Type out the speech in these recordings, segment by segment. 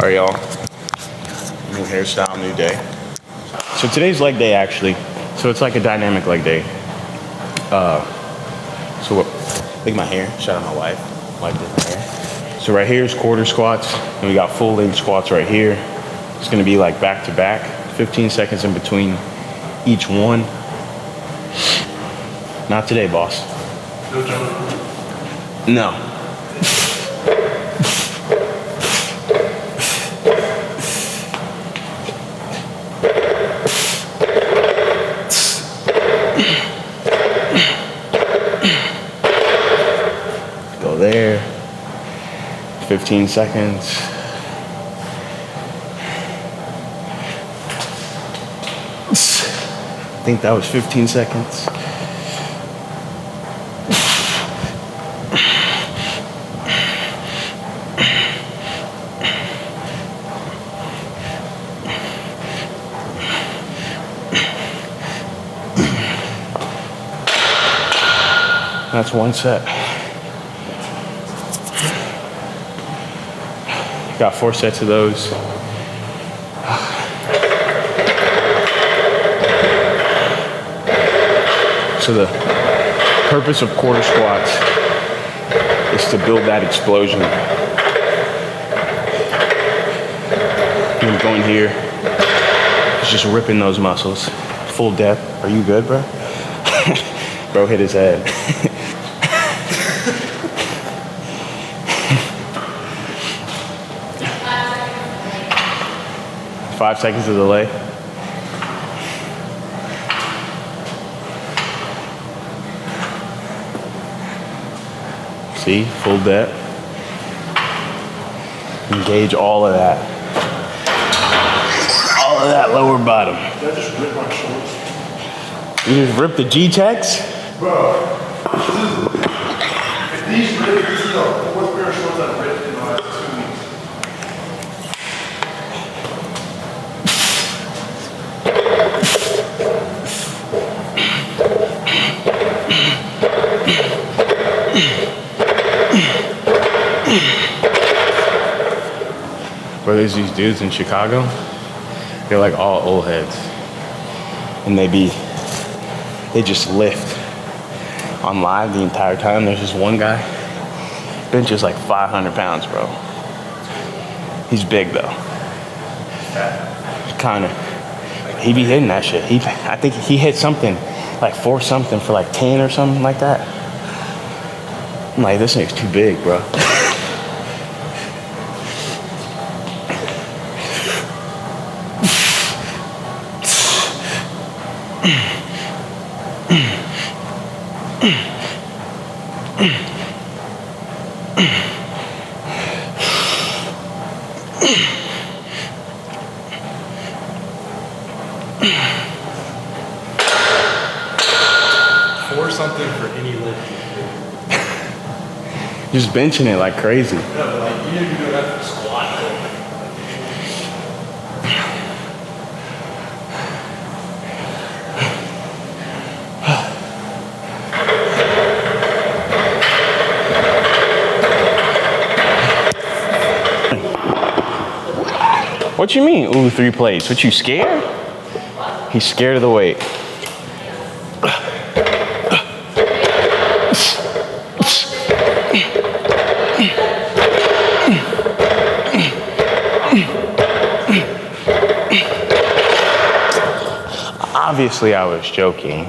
All right, y'all. New hairstyle, new day. So today's leg day, actually. So it's like a dynamic leg day. Look at my hair. Shout out my wife. Wife did my hair. So right here is quarter squats, and we got full length squats right here. It's gonna be like back to back, 15 seconds in between each one. Not today, boss. No jump. No. Go there. 15 seconds. I think that was 15 seconds. That's one set. Got 4 sets of those. So the purpose of quarter squats is to build that explosion. And going here, it's just ripping those muscles. Full depth. Are you good, bro? Bro hit his head. 5 seconds of delay. See, full depth. Engage all of that. All of that lower bottom. Did I just rip my shorts? You just ripped the G-Techs? Bro, if these rip, this is the fourth pair of shorts I've ripped in the last 2 weeks. Bro, there's these dudes in Chicago. They're like all old heads. And they just lift on live the entire time. There's this one guy, benches like 500 pounds, bro. He's big though. Kinda. He be hitting that shit. I think he hit something, like 4 something for like 10 or something like that. I'm like, this nigga's too big, bro. Or something for any lift. Just benching it like crazy. No, but like, you need to do that for squat. What you mean, ooh, 3 plates? What, you scared? He's scared of the weight. Obviously, I was joking.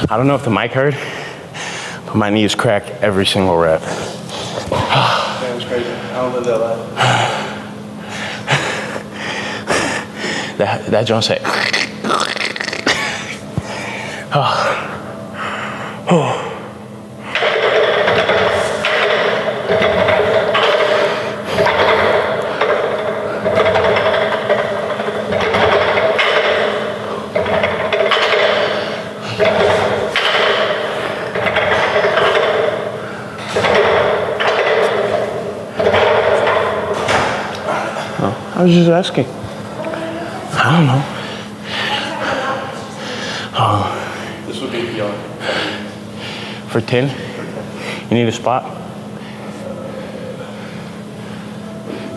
I don't know if the mic heard, but my knees crack every single rep. That was crazy. I don't live that life. That John said. Oh. was just asking. I don't know. This would be beyond. For 10? You need a spot?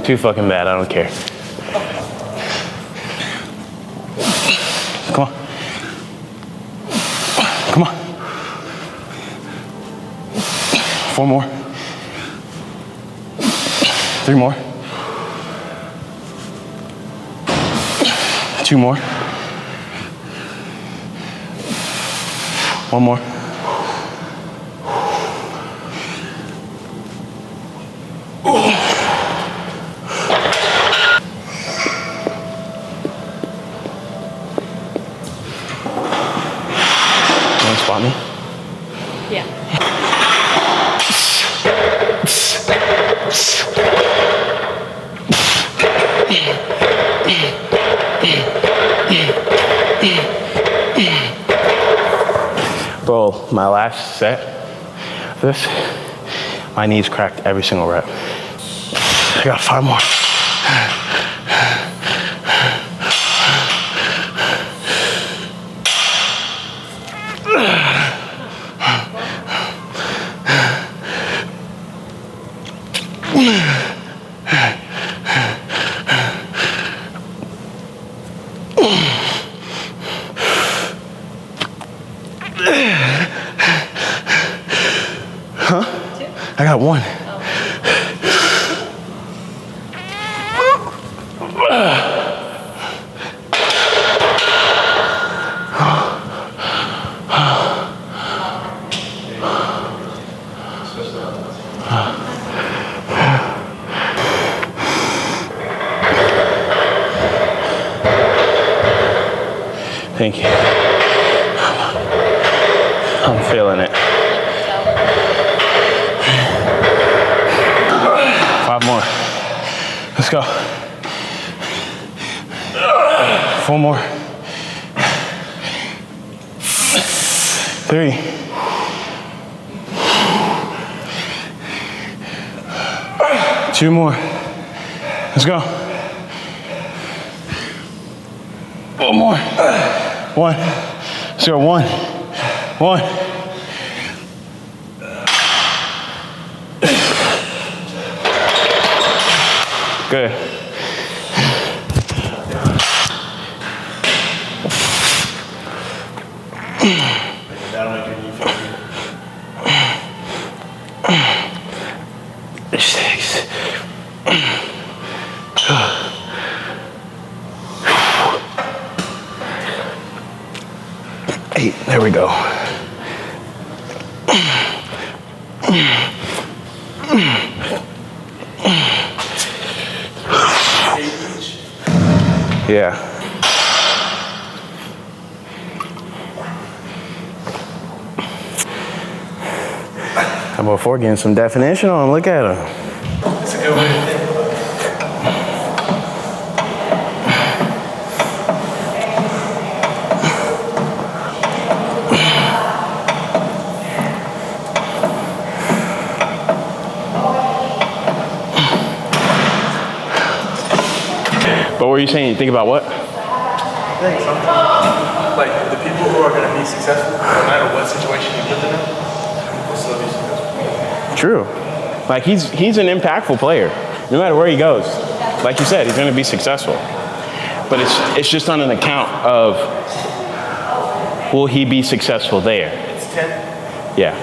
Too fucking bad, I don't care. Come on. Come on. 4 more. 3 more. 2 more. 1 more. Spot me? Yeah. Bro, my last set of this, my knees cracked every single rep. I got 5 more. Huh? 2? I got 1. Thank you. I'm feeling it. 5 more. Let's go. 4 more. 3. 2 more. Let's go. 1 more. 1. Let's go. 1. 1. Good. That'll make your knee feel good. 6. 8. There we go. Yeah. How about 4 getting some definition on? Look at him. It's a good way to think. But what were you saying? You think about what? I think sometimes, like, the people who are going to be successful, no matter what situation you put them in, will still be successful. True. Like he's an impactful player. No matter where he goes. Like you said, he's going to be successful. But it's just on an account of will he be successful there? It's 10. Yeah.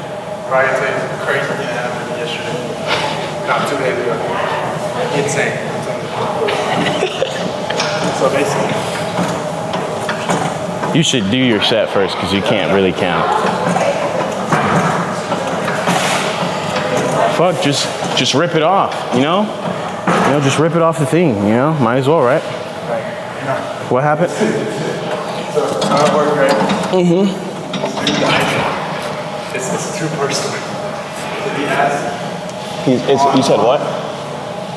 Ryan said it's a crazy thing that happened yesterday. Not 2 days ago. Insane. So basically, You should do your set first because you can't really count. Fuck, just rip it off, you know? You know, just rip it off the thing, you know? Might as well, right? What happened? so how it worked, right? Mm-hmm. It's too personal. Did he ask? You said what?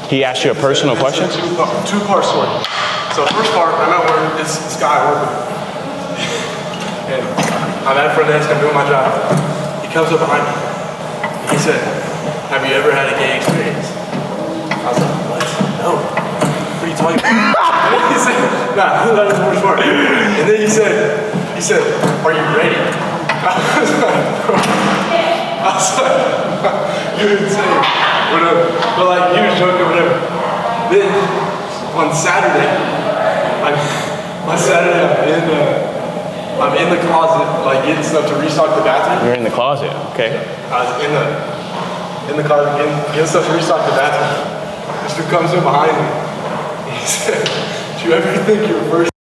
He asked you a personal question? Two-part story. So first part, I met where this guy I work with. And I'm at front desk, I'm doing my job. He comes up behind me. He said, "Have you ever had a gay experience?" I was like, "What? No. What are you talking about?" said, nah, that was more smart. And then he said, are you ready? I was like, you're insane, whatever. But like, he was joking, whatever. Then, on Saturday, I'm in the closet, like getting stuff to restock the bathroom. You're in the closet, okay. I was in the closet getting stuff to restock the bathroom. This dude comes in behind me. He said, "Do you ever think your first?"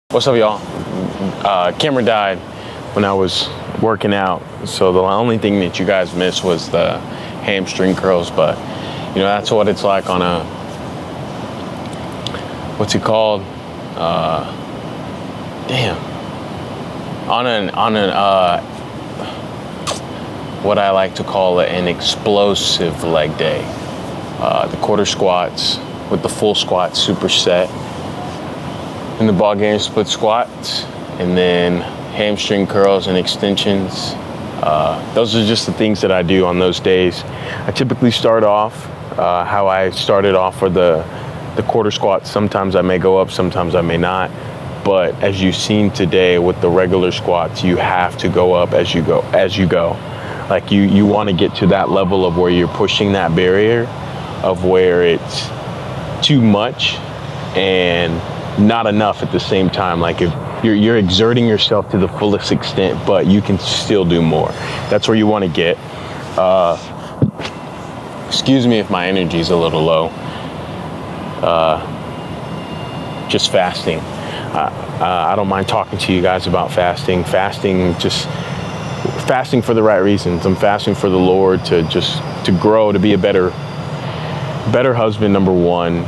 What's up, y'all? Camera died when I was working out, so the only thing that you guys missed was the hamstring curls. But you know, that's what it's like on a, what's it called? What I like to call an explosive leg day. The quarter squats with the full squat superset, and the Bulgarian split squats, and then hamstring curls and extensions. Those are just the things that I do on those days. I typically start off how I started off for the quarter squats. Sometimes I may go up, sometimes I may not. But as you've seen today with the regular squats, you have to go up as you go. Like you want to get to that level of where you're pushing that barrier of where it's too much and not enough at the same time. Like if you're exerting yourself to the fullest extent, but you can still do more. That's where you want to get. Excuse me if my energy is a little low. Just fasting. I don't mind talking to you guys about fasting. Fasting for the right reasons. I'm fasting for the Lord to grow, to be a better husband, number one,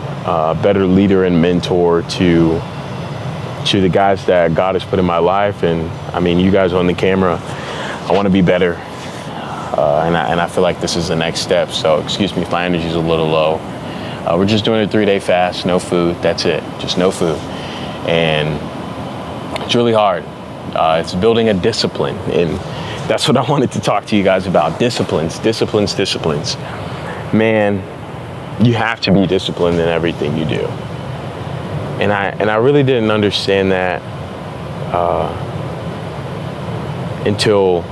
better leader and mentor to the guys that God has put in my life. And I mean, you guys on the camera, I want to be better. And I feel like this is the next step. So excuse me if my energy is a little low. We're just doing a 3-day fast, no food. That's it, just no food. And it's really hard. It's building a discipline. And that's what I wanted to talk to you guys about. Disciplines. Man, you have to be disciplined in everything you do. And I really didn't understand that until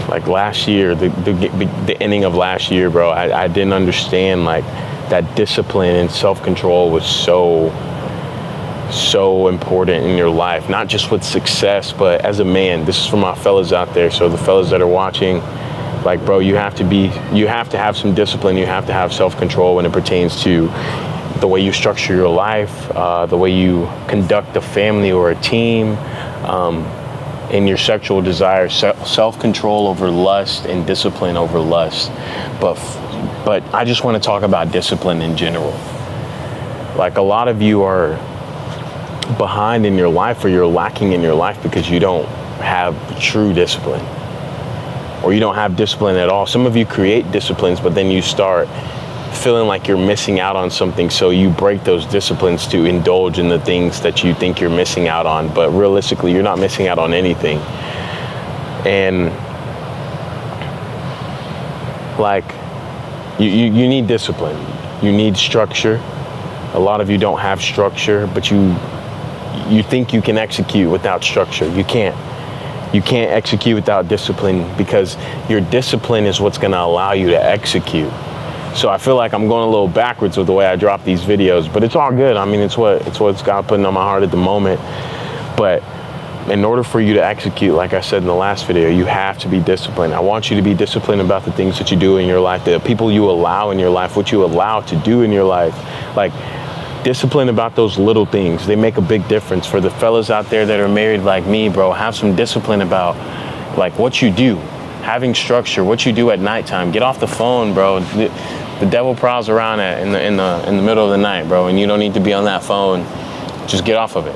like last year, the ending of last year, bro. I didn't understand like that discipline and self-control was so important in your life, not just with success, but as a man. This is for my fellas out there. So the fellas that are watching, like, bro, you have to have some discipline. You have to have self-control when it pertains to the way you structure your life, the way you conduct a family or a team, in your sexual desire, self-control over lust and discipline over lust. But I just want to talk about discipline in general. Like, a lot of you are behind in your life, or you're lacking in your life because you don't have true discipline, or you don't have discipline at all. Some of you create disciplines, but then you start feeling like you're missing out on something, so you break those disciplines to indulge in the things that you think you're missing out on. But realistically, you're not missing out on anything. And like, you need discipline. You need structure. A lot of you don't have structure, but you think you can execute without structure. You can't. You can't execute without discipline, because your discipline is what's going to allow you to execute. So I feel like I'm going a little backwards with the way I drop these videos, but it's all good. I mean, it's what's God putting on my heart at the moment. But in order for you to execute, like I said in the last video, you have to be disciplined. I want you to be disciplined about the things that you do in your life, the people you allow in your life, what you allow to do in your life. Like, discipline about those little things. They make a big difference. For the fellas out there that are married like me, bro, have some discipline about like what you do, having structure, what you do at nighttime. Get off the phone, bro. The devil prowls around in the middle of the night, bro, and you don't need to be on that phone. Just get off of it.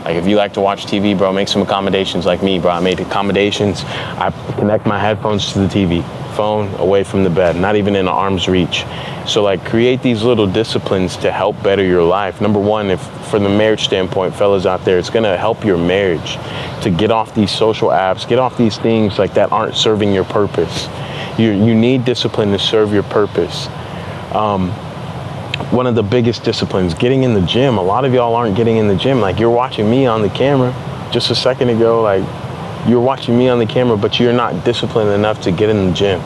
Like, if you like to watch TV, bro, make some accommodations like me, bro. I made accommodations. I connect my headphones to the TV. phone, away from the bed, not even in arm's reach. So like create these little disciplines to help better your life. Number one, if from the marriage standpoint, fellas out there, it's gonna help your marriage to get off these social apps, get off these things like that aren't serving your purpose. You need discipline to serve your purpose. One of the biggest disciplines, getting in the gym. A lot of y'all aren't getting in the gym. Like you're watching me on the camera just a second ago, like you're watching me on the camera, but you're not disciplined enough to get in the gym.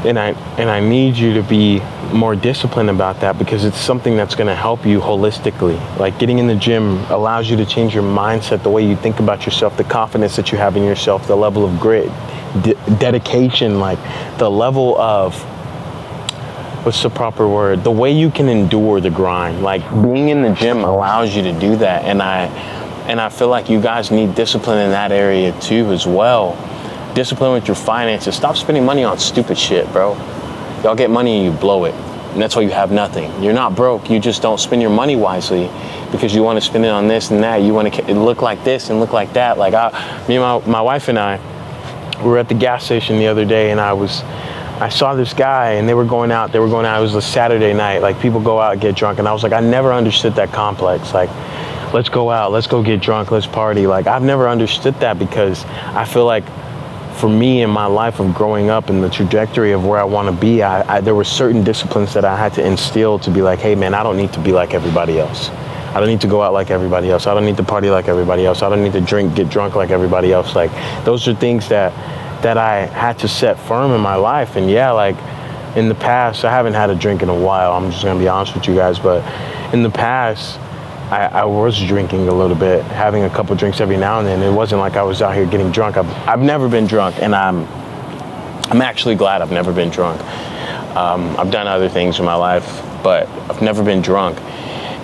And I need you to be more disciplined about that, because it's something that's going to help you holistically. Like getting in the gym allows you to change your mindset, the way you think about yourself, the confidence that you have in yourself, the level of grit, dedication, like the level of, what's the proper word? The way you can endure the grind. Like being in the gym allows you to do that. And I feel like you guys need discipline in that area too as well. Discipline with your finances. Stop spending money on stupid shit, bro. Y'all get money and you blow it. And that's why you have nothing. You're not broke. You just don't spend your money wisely because you want to spend it on this and that. You want to look like this and look like that. Like me and my wife and I were at the gas station the other day, and I saw this guy and they were going out. It was a Saturday night. Like people go out and get drunk. And I was like, I never understood that complex. Like, let's go out, let's go get drunk, let's party. Like I've never understood that, because I feel like for me in my life of growing up and the trajectory of where I want to be, there were certain disciplines that I had to instill to be like, hey man, I don't need to be like everybody else. I don't need to go out like everybody else. I don't need to party like everybody else. I don't need to get drunk like everybody else. Like those are things that I had to set firm in my life. And yeah, like in the past, I haven't had a drink in a while. I'm just gonna be honest with you guys. But in the past, I was drinking a little bit, having a couple drinks every now and then. It wasn't like I was out here getting drunk. I've never been drunk, and I'm actually glad I've never been drunk. I've done other things in my life, but I've never been drunk.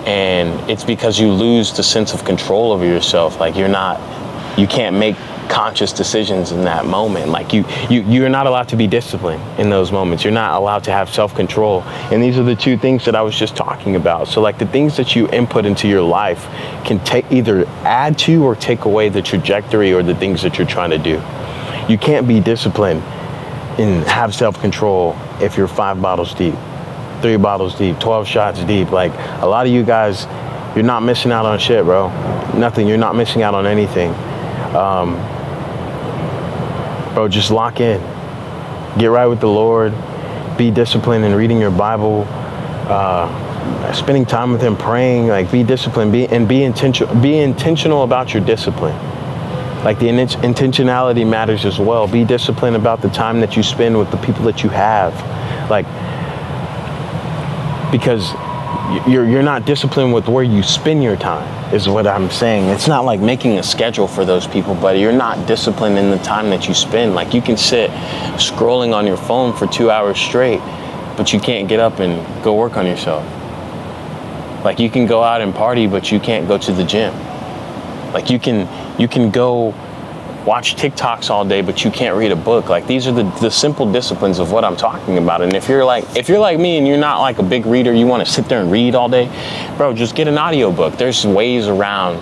And it's because you lose the sense of control over yourself. Like you can't make conscious decisions in that moment. Like you're not allowed to be disciplined in those moments. You're not allowed to have self-control. And these are the two things that I was just talking about. So like the things that you input into your life can either add to or take away the trajectory or the things that you're trying to do. You can't be disciplined and have self-control if you're 5 bottles deep, 3 bottles deep, 12 shots deep. Like a lot of you guys, you're not missing out on shit, bro. Nothing. You're not missing out on anything. Bro, just lock in. Get right with the Lord. Be disciplined in reading your Bible. Spending time with Him, praying. Like be disciplined. Be intentional. Be intentional about your discipline. Like the intentionality matters as well. Be disciplined about the time that you spend with the people that you have. Like, because you're not disciplined with where you spend your time, is what I'm saying. It's not like making a schedule for those people, but you're not disciplined in the time that you spend. Like you can sit scrolling on your phone for 2 hours straight, but you can't get up and go work on yourself. Like you can go out and party, but you can't go to the gym. Like you can go watch TikToks all day, but you can't read a book. Like these are the simple disciplines of what I'm talking about. And if you're like me and you're not like a big reader, you want to sit there and read all day, bro, just get an audiobook. There's ways around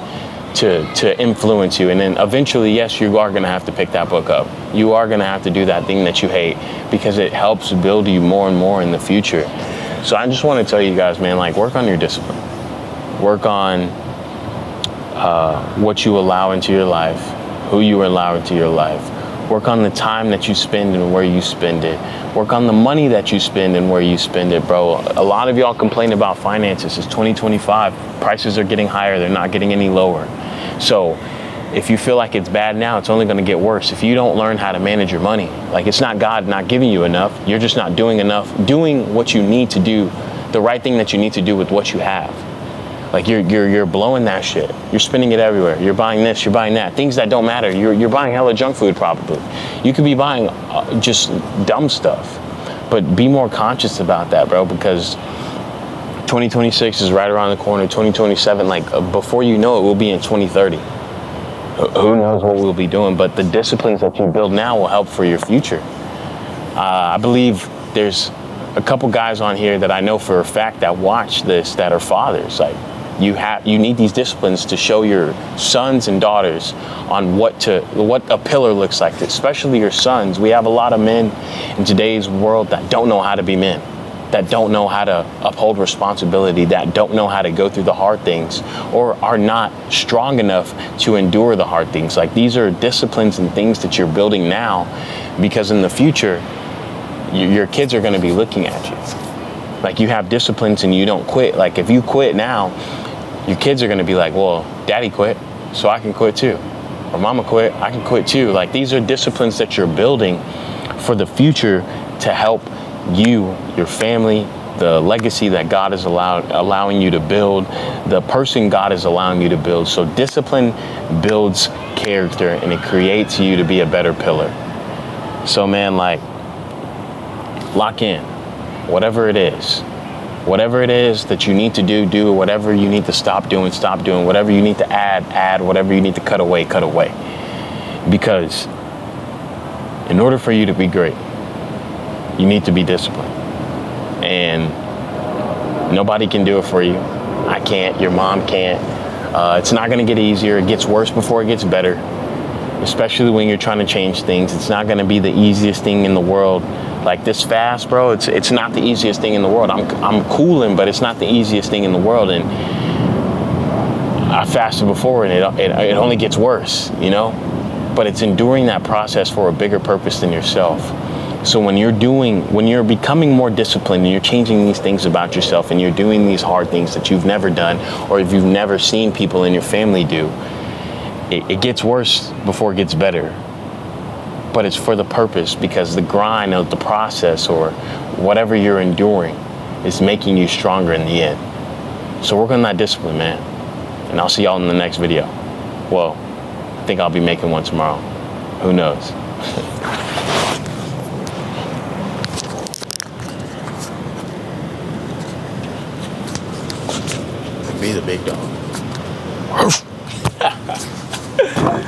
to influence you. And then eventually, yes, you are going to have to pick that book up. You are going to have to do that thing that you hate, because it helps build you more and more in the future. So I just want to tell you guys, man, like work on your discipline. Work on what you allow into your life, who you allow into your life. Work on the time that you spend and where you spend it. Work on the money that you spend and where you spend it, bro. A lot of y'all complain about finances. It's 2025. Prices are getting higher. They're not getting any lower. So if you feel like it's bad now, it's only going to get worse if you don't learn how to manage your money. Like it's not God not giving you enough. You're just not doing enough, doing what you need to do, the right thing that you need to do with what you have. Like you're blowing that shit. You're spending it everywhere. You're buying this, you're buying that. Things that don't matter. You're buying hella junk food probably. You could be buying just dumb stuff. But be more conscious about that, bro, because 2026 is right around the corner. 2027, like before you know it, we'll be in 2030. Who knows what we'll be doing, but the disciplines that you build now will help for your future. I believe there's a couple guys on here that I know for a fact that watch this that are fathers. Like You need these disciplines to show your sons and daughters on what a pillar looks like, especially your sons. We have a lot of men in today's world that don't know how to be men, that don't know how to uphold responsibility, that don't know how to go through the hard things, or are not strong enough to endure the hard things. Like, these are disciplines and things that you're building now, because in the future, your kids are going to be looking at you. Like, you have disciplines and you don't quit. Like, if you quit now, your kids are going to be like, well, daddy quit, so I can quit too. Or mama quit, I can quit too. Like, these are disciplines that you're building for the future to help you, your family, the legacy that God is allowing you to build, the person God is allowing you to build. So discipline builds character, and it creates you to be a better pillar. So man, like, lock in. Whatever it is that you need to do. Whatever you need to stop doing. Whatever you need to add. Whatever you need to cut away. Because in order for you to be great, you need to be disciplined. And nobody can do it for you. I can't, your mom can't. It's not gonna get easier. It gets worse before it gets better, especially when you're trying to change things. It's not gonna be the easiest thing in the world. Like, this fast, bro, it's not the easiest thing in the world. I'm cooling, but it's not the easiest thing in the world. And I fasted before, and it only gets worse, you know? But it's enduring that process for a bigger purpose than yourself. So when you're becoming more disciplined, and you're changing these things about yourself, and you're doing these hard things that you've never done, or if you've never seen people in your family do, it gets worse before it gets better. But it's for the purpose, because the grind of the process, or whatever you're enduring, is making you stronger in the end. So work on that discipline, man. And I'll see y'all in the next video. Well, I think I'll be making one tomorrow. Who knows? Be the big dog.